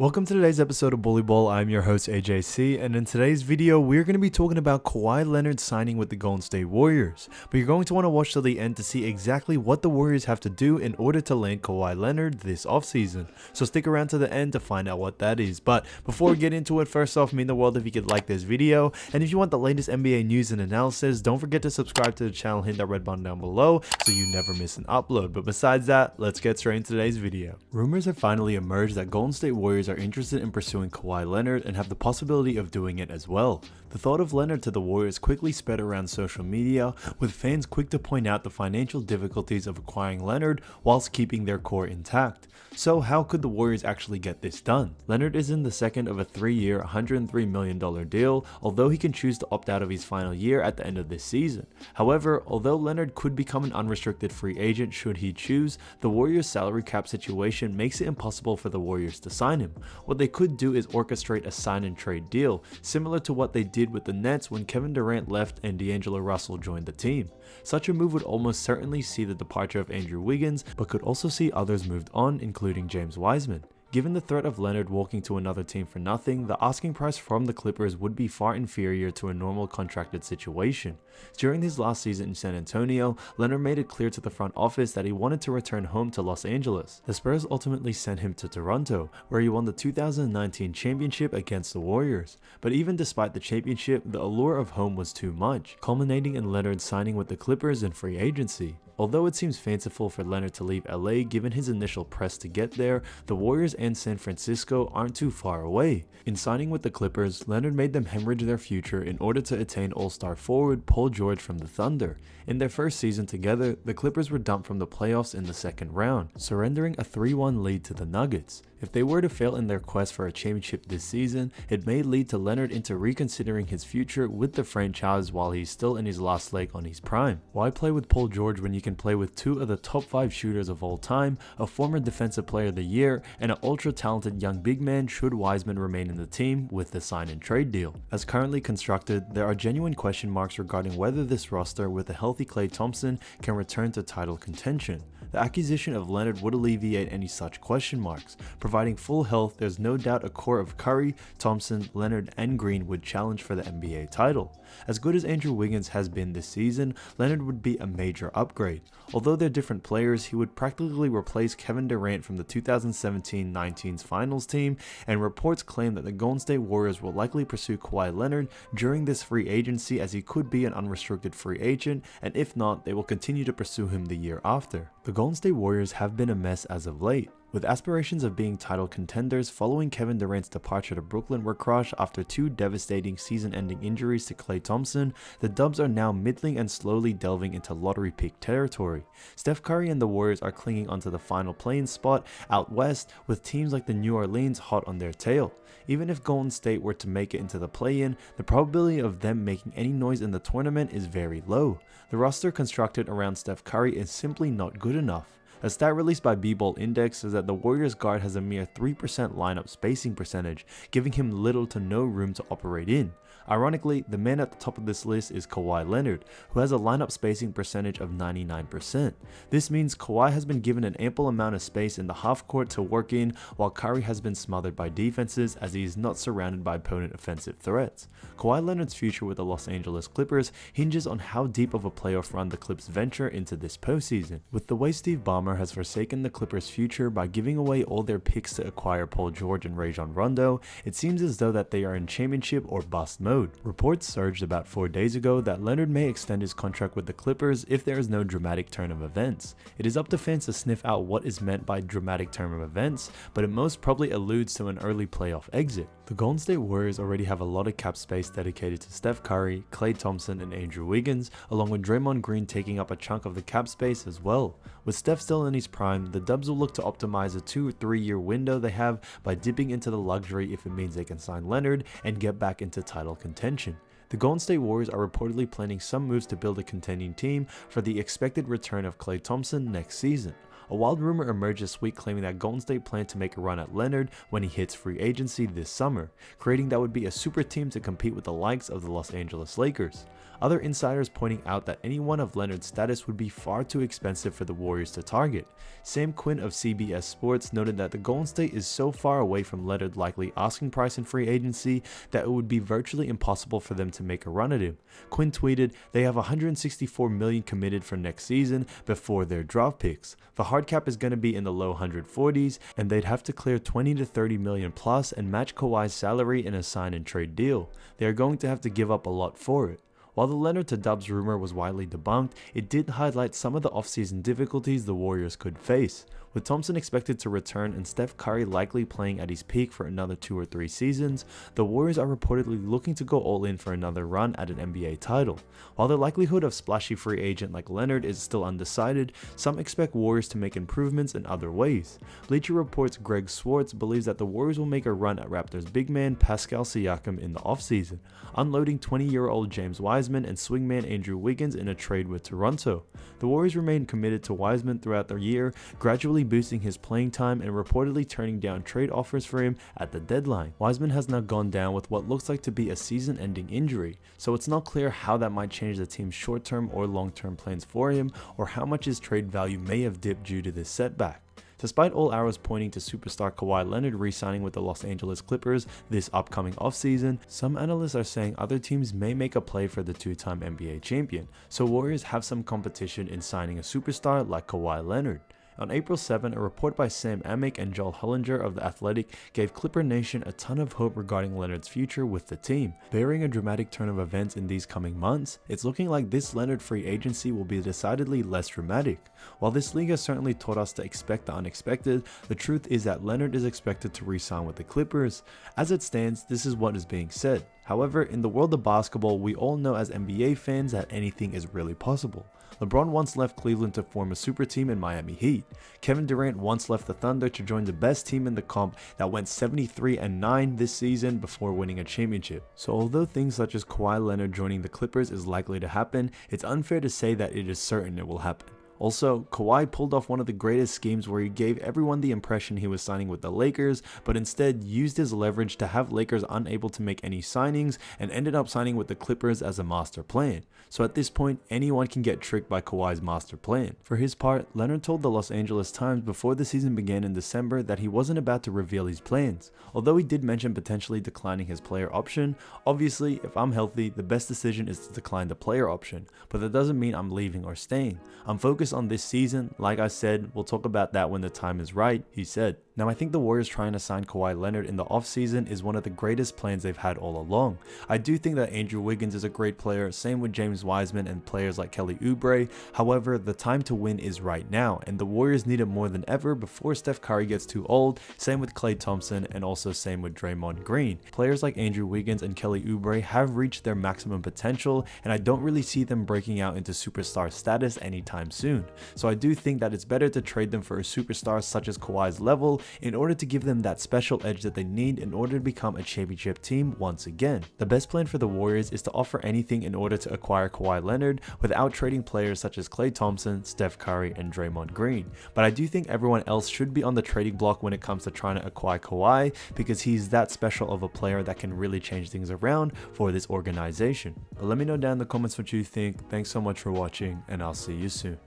Welcome to today's episode of Bully Ball. I'm your host AJC, and in today's video we're going to be talking about Kawhi Leonard signing with the Golden State Warriors. But you're going to want to watch till the end to see exactly what the Warriors have to do in order to land Kawhi Leonard this offseason. So stick around to the end to find out what that is. But before we get into it, first off, mean the world if you could like this video, and if you want the latest NBA news and analysis, don't forget to subscribe to the channel, hit that red button down below so you never miss an upload. But besides that, let's get straight into today's video. Rumors have finally emerged that Golden State Warriors are interested in pursuing Kawhi Leonard and have the possibility of doing it as well. The thought of Leonard to the Warriors quickly spread around social media, with fans quick to point out the financial difficulties of acquiring Leonard whilst keeping their core intact. So how could the Warriors actually get this done? Leonard is in the second of a 3-year, $103 million deal, although he can choose to opt out of his final year at the end of this season. However, although Leonard could become an unrestricted free agent should he choose, the Warriors' salary cap situation makes it impossible for the Warriors to sign him. What they could do is orchestrate a sign and trade deal, similar to what they did with the Nets when Kevin Durant left and D'Angelo Russell joined the team. Such a move would almost certainly see the departure of Andrew Wiggins, but could also see others moved on, including James Wiseman. Given the threat of Leonard walking to another team for nothing, the asking price from the Clippers would be far inferior to a normal contracted situation. During his last season in San Antonio, Leonard made it clear to the front office that he wanted to return home to Los Angeles. The Spurs ultimately sent him to Toronto, where he won the 2019 championship against the Warriors. But even despite the championship, the allure of home was too much, culminating in Leonard signing with the Clippers in free agency. Although it seems fanciful for Leonard to leave LA given his initial press to get there, the Warriors and San Francisco aren't too far away. In signing with the Clippers, Leonard made them hemorrhage their future in order to attain All-Star forward Paul George from the Thunder. In their first season together, the Clippers were dumped from the playoffs in the second round, surrendering a 3-1 lead to the Nuggets. If they were to fail in their quest for a championship this season, it may lead to Leonard into reconsidering his future with the franchise while he's still in his last leg on his prime. Why play with Paul George when you can play with two of the top 5 shooters of all time, a former defensive player of the year, and an ultra talented young big man should Wiseman remain in the team with the sign and trade deal? As currently constructed, there are genuine question marks regarding whether this roster with a healthy Klay Thompson can return to title contention. The acquisition of Leonard would alleviate any such question marks. Providing full health, there's no doubt a core of Curry, Thompson, Leonard, and Green would challenge for the NBA title. As good as Andrew Wiggins has been this season, Leonard would be a major upgrade. Although they're different players, he would practically replace Kevin Durant from the 2017-19 finals team, and reports claim that the Golden State Warriors will likely pursue Kawhi Leonard during this free agency, as he could be an unrestricted free agent, and if not, they will continue to pursue him the year after. The Golden State Warriors have been a mess as of late. With aspirations of being title contenders following Kevin Durant's departure to Brooklyn were crushed after 2 devastating season-ending injuries to Klay Thompson, the Dubs are now middling and slowly delving into lottery pick territory. Steph Curry and the Warriors are clinging onto the final play-in spot out west, with teams like the New Orleans hot on their tail. Even if Golden State were to make it into the play-in, the probability of them making any noise in the tournament is very low. The roster constructed around Steph Curry is simply not good enough. A stat released by B-Ball Index says that the Warriors guard has a mere 3% lineup spacing percentage, giving him little to no room to operate in. Ironically, the man at the top of this list is Kawhi Leonard, who has a lineup spacing percentage of 99%. This means Kawhi has been given an ample amount of space in the half court to work in, while Curry has been smothered by defenses as he is not surrounded by opponent offensive threats. Kawhi Leonard's future with the Los Angeles Clippers hinges on how deep of a playoff run the Clips venture into this postseason. With the way Steve Ballmer has forsaken the Clippers' future by giving away all their picks to acquire Paul George and Rajon Rondo, it seems as though that they are in championship or bust mode. Reports surged about 4 days ago that Leonard may extend his contract with the Clippers if there is no dramatic turn of events. It is up to fans to sniff out what is meant by dramatic turn of events, but it most probably alludes to an early playoff exit. The Golden State Warriors already have a lot of cap space dedicated to Steph Curry, Klay Thompson, and Andrew Wiggins, along with Draymond Green taking up a chunk of the cap space as well. With Steph still in his prime, the Dubs will look to optimize a 2 or 3 year window they have by dipping into the luxury if it means they can sign Leonard and get back into title contention. The Golden State Warriors are reportedly planning some moves to build a contending team for the expected return of Klay Thompson next season. A wild rumor emerged this week claiming that Golden State planned to make a run at Leonard when he hits free agency this summer, creating that would be a super team to compete with the likes of the Los Angeles Lakers. Other insiders pointing out that anyone of Leonard's status would be far too expensive for the Warriors to target. Sam Quinn of CBS Sports noted that the Golden State is so far away from Leonard's likely asking price in free agency that it would be virtually impossible for them to make a run at him. Quinn tweeted, "They have $164 million committed for next season before their draft picks. The hard cap is going to be in the low 140s, and they'd have to clear 20 to 30 million plus and match Kawhi's salary in a sign and trade deal. They are going to have to give up a lot for it." While the Leonard to Dubs rumor was widely debunked, it did highlight some of the offseason difficulties the Warriors could face. With Thompson expected to return and Steph Curry likely playing at his peak for another 2 or 3 seasons, the Warriors are reportedly looking to go all in for another run at an NBA title. While the likelihood of splashy free agent like Leonard is still undecided, some expect Warriors to make improvements in other ways. Bleacher Report's Greg Swartz believes that the Warriors will make a run at Raptors big man Pascal Siakam in the offseason, unloading 20-year-old James Wiseman and swingman Andrew Wiggins in a trade with Toronto. The Warriors remain committed to Wiseman throughout the year, gradually boosting his playing time and reportedly turning down trade offers for him at the deadline. Wiseman has now gone down with what looks like to be a season-ending injury, so it's not clear how that might change the team's short-term or long-term plans for him, or how much his trade value may have dipped due to this setback. Despite all arrows pointing to superstar Kawhi Leonard re-signing with the Los Angeles Clippers this upcoming offseason, some analysts are saying other teams may make a play for the 2-time NBA champion, so Warriors have some competition in signing a superstar like Kawhi Leonard. On April 7, a report by Sam Amick and Joel Hollinger of The Athletic gave Clipper Nation a ton of hope regarding Leonard's future with the team. Bearing a dramatic turn of events in these coming months, it's looking like this Leonard free agency will be decidedly less dramatic. While this league has certainly taught us to expect the unexpected, the truth is that Leonard is expected to re-sign with the Clippers. As it stands, this is what is being said. However, in the world of basketball, we all know as NBA fans that anything is really possible. LeBron once left Cleveland to form a super team in Miami Heat. Kevin Durant once left the Thunder to join the best team in the comp that went 73-9 this season before winning a championship. So although things such as Kawhi Leonard joining the Clippers is likely to happen, it's unfair to say that it is certain it will happen. Also, Kawhi pulled off one of the greatest schemes where he gave everyone the impression he was signing with the Lakers, but instead used his leverage to have Lakers unable to make any signings and ended up signing with the Clippers as a master plan. So at this point, anyone can get tricked by Kawhi's master plan. For his part, Leonard told the Los Angeles Times before the season began in December that he wasn't about to reveal his plans. Although he did mention potentially declining his player option, obviously, if I'm healthy, the best decision is to decline the player option, but that doesn't mean I'm leaving or staying. I'm focused on this season. Like I said, we'll talk about that when the time is right, he said. Now I think the Warriors trying to sign Kawhi Leonard in the offseason is one of the greatest plans they've had all along. I do think that Andrew Wiggins is a great player, same with James Wiseman and players like Kelly Oubre. However, the time to win is right now, and the Warriors need it more than ever before Steph Curry gets too old, same with Klay Thompson and also same with Draymond Green. Players like Andrew Wiggins and Kelly Oubre have reached their maximum potential, and I don't really see them breaking out into superstar status anytime soon. So I do think that it's better to trade them for a superstar such as Kawhi's level in order to give them that special edge that they need in order to become a championship team once again. The best plan for the Warriors is to offer anything in order to acquire Kawhi Leonard without trading players such as Klay Thompson, Steph Curry, and Draymond Green. But I do think everyone else should be on the trading block when it comes to trying to acquire Kawhi, because he's that special of a player that can really change things around for this organization. But let me know down in the comments what you think. Thanks so much for watching, and I'll see you soon.